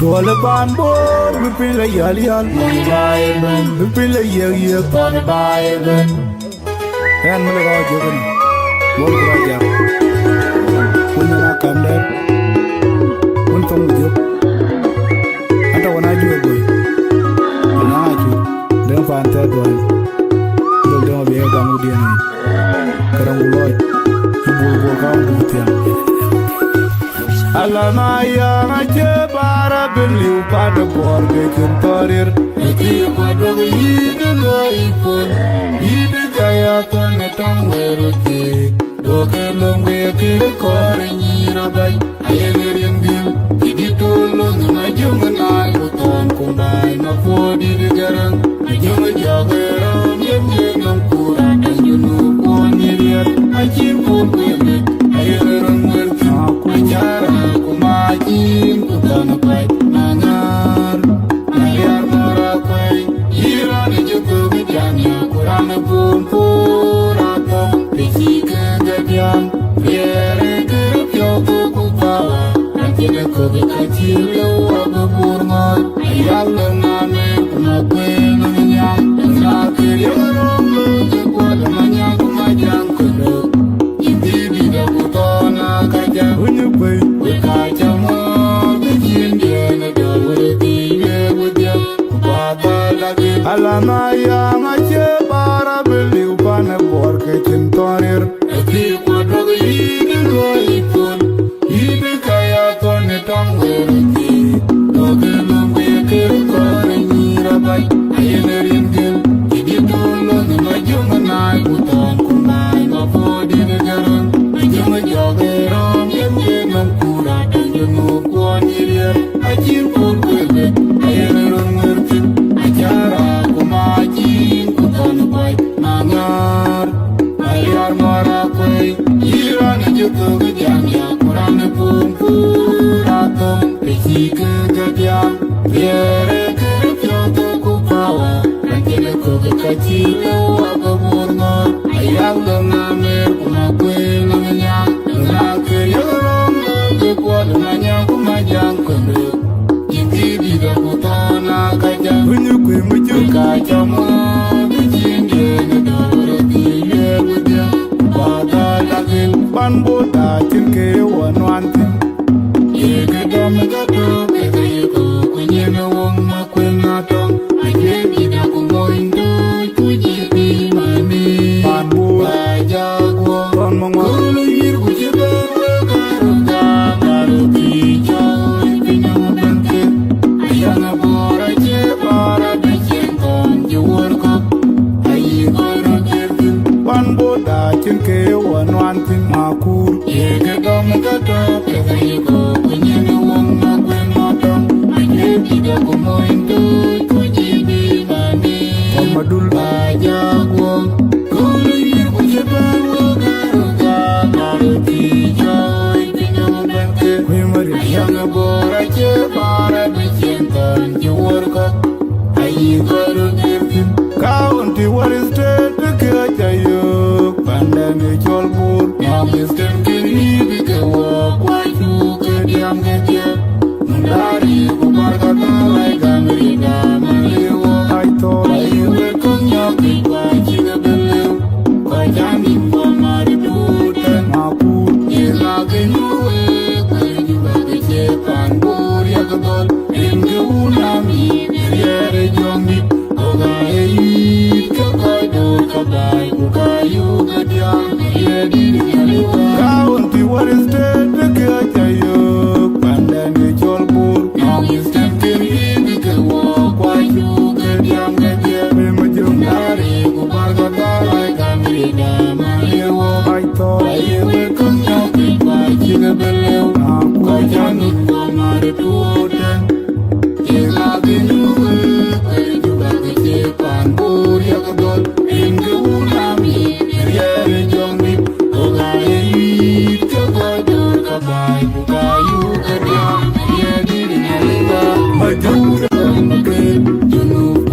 Dole ban bor bipile yal baeben bipile ye ton baeben kan mele go jogen bor raja kunna kamde untung jok ata wana jogo na ju den fante don do be gamu dia ni karang loy ibu ka butia Alamaya ngaje bara beliu pada borge kentorir Eki pada yide loipun Yide kaya kone tangweruti Doke longwe kire kore nyirabai Ayelirin bil Idi tulung ngajungan ay Uton kumbai mafodi di garang Ajungan jageram Yem yem kura Dan junub kuan nyiriat Ajin pun kuilit Ayelirin werti Achara Mayom Kutana pai Anyar Anyar morakai Iran juku bijanya kurang pumpur atau Pesahiko Media Biere kerapyo kukupawa Ranjile kobe kecil abu burma Ayal name penakwe nanyang Penakir yang romlo Jekuat namanya kumajang kuduk Inti bida kutona kajang Unyupai Alamaya ngaje bara beliu pane borge cintorir Eki kodog yide loipun Yide kaya kone tangweruti Doge lombe kere kore nyirabai Ayelerin gil Idi tulung ngajungan ay Uton kumai mafodi negarang Ajungan jageram Yem yem kura Dan junub kuan nyiriat Ajin pun kuilit Ayelerin ngerti Achara Mayom Kutana pai Anyar Anyar morakai Iran juku bijanya kurang pumpur atau Pesahiko Media Biere kerapyo kukupawa Ranjile kobe kecil abu burma Ayal name penakwe nanyang Penakir yang romlo Jekuat namanya kumajang kuduk Inti bida kutana kajang Unyukwe mujuk kacamu Bijin jene dawara tiye budia Bada lagil Pan boda cinke wanwantin Ye kedam gato Kega yeko kunyeme wong makwe natong Aje bida kumoindu Tujipi mani Pan boda jagwa Pan mongwa Kulu yir kujibar Wekaruka Karuti joy Pinyang bangkit Ayana bora je Bara bijin ton Juwarkop Ayi koiro kirtin Pan boda cinke wanwantin makur Ye kedam gato Kega yeko kunyeme wong makwe natong Aje bida kumoindu Tujipi mani Atem Adul Dul Kulu yir kujibar Wekaruka Karuti joy Pinyang bangkit Ayana bora je Bara bijin ton Juwarkop Ayi koiro kirtin Kaunti waristet Kajayuk Pandane cholbur Namistem kiri Bikawa Kwaju Kediam kejep Mendari Kubar kata Laikan rida Maliwa Aito Ayiwe kumnya Kikwa Jika beliau Kajani Pamari Putan Mapur Ila kenyuwe Kajua kecepan Burya ketol Inge unami Biere jongi Oga eyi Kakaido kabai Kukayu kediam Yedi nyaliwa Kaunti waristet Kajayuk Pandane cholbur Namistem kiri Bikawa Kwaju Kediam kejep Memajum dari Kubar kata Laikan rida Maliwa Aito Ayiwe kumnya Kikwa Jika beliau Kajani Pamari Putan Ila kenyuwe Kajua kecepan Burya ketol Inge unami Biere jongi Oga eyi Kakaido kabai Kukayu kediam Yedi nyaliwa Majura mekir Junub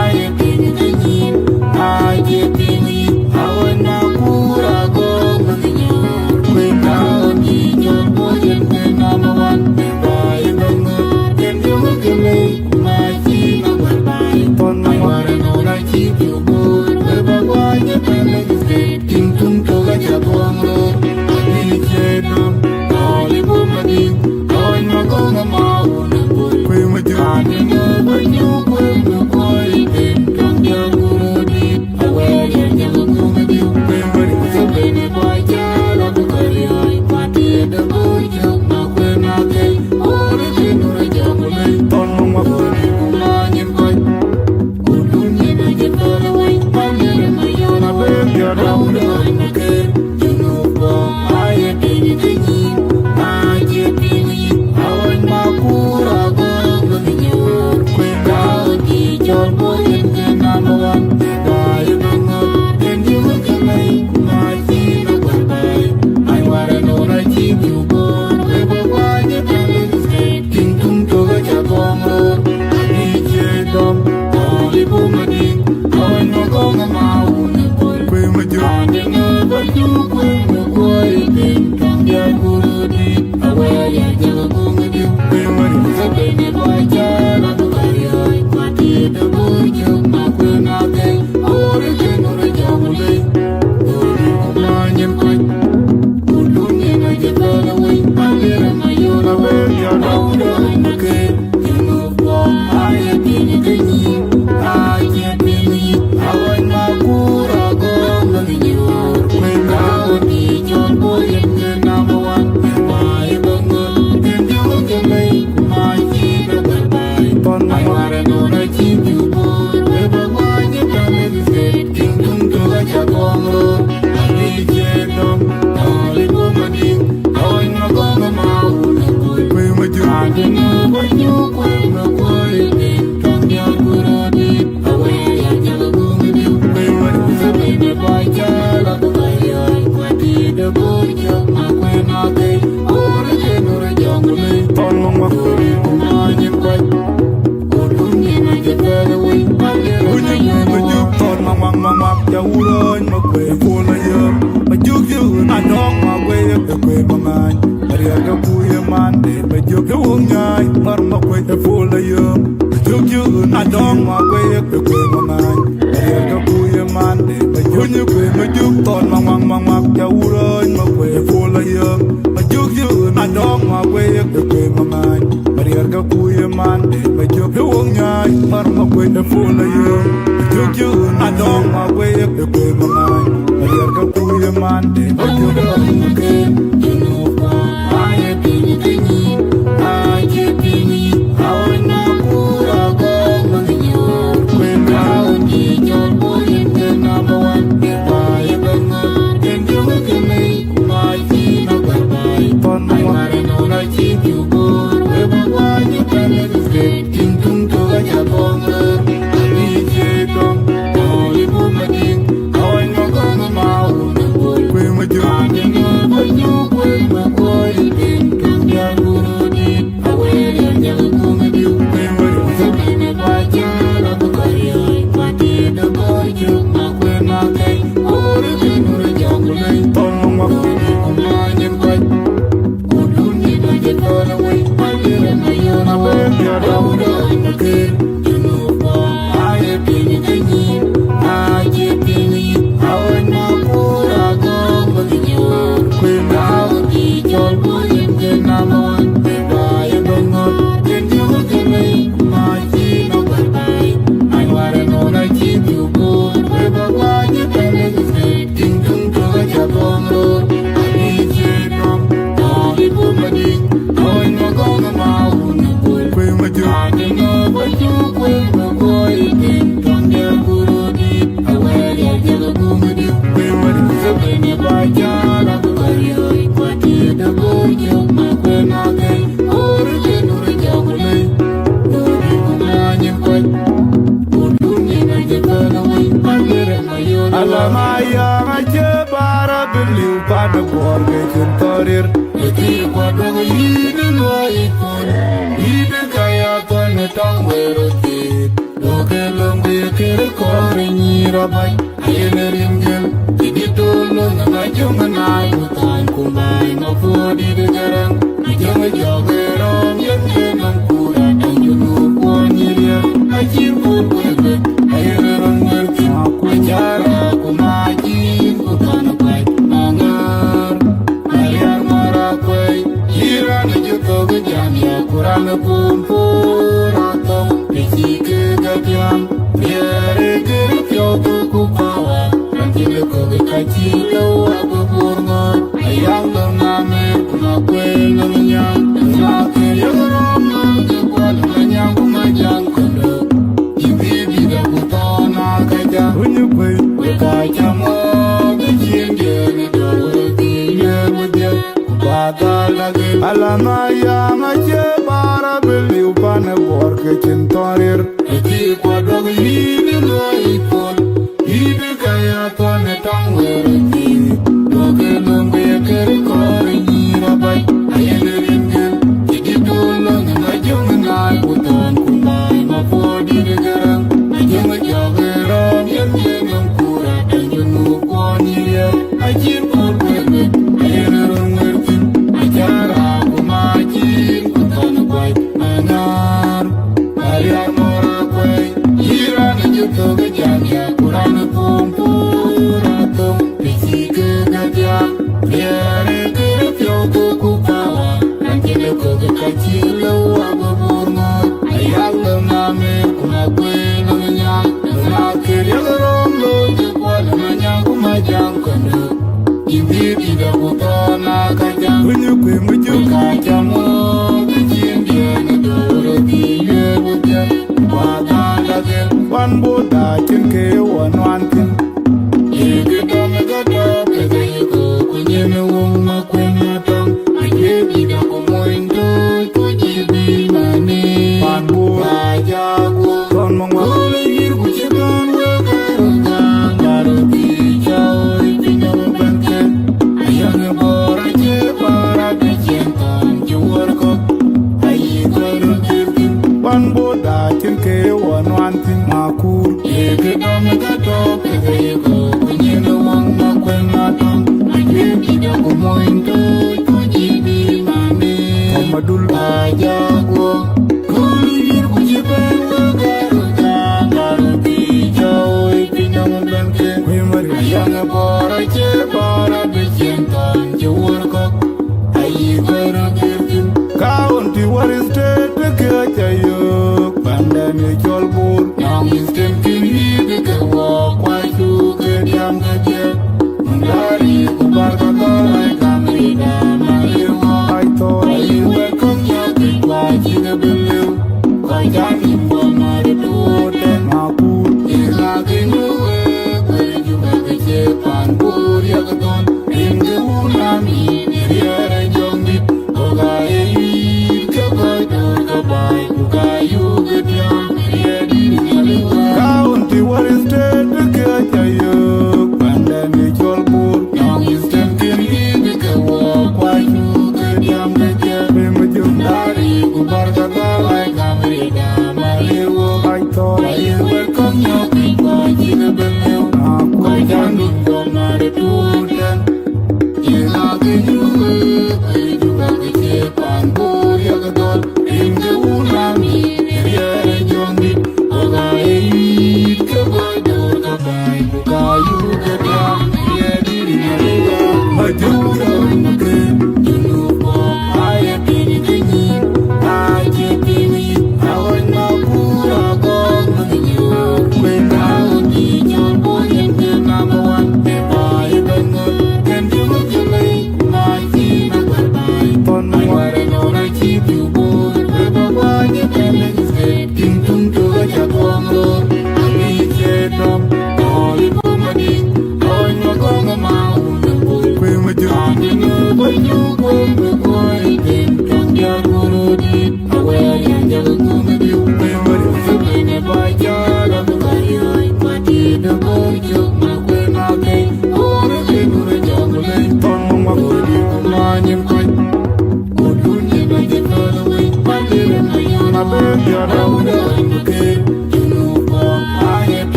Aye kini kenyin Aye kini Awan akura Gong menginyor Kwe kaun hijau Bojen ke namawan Bebai bang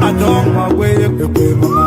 Adong my way up the way,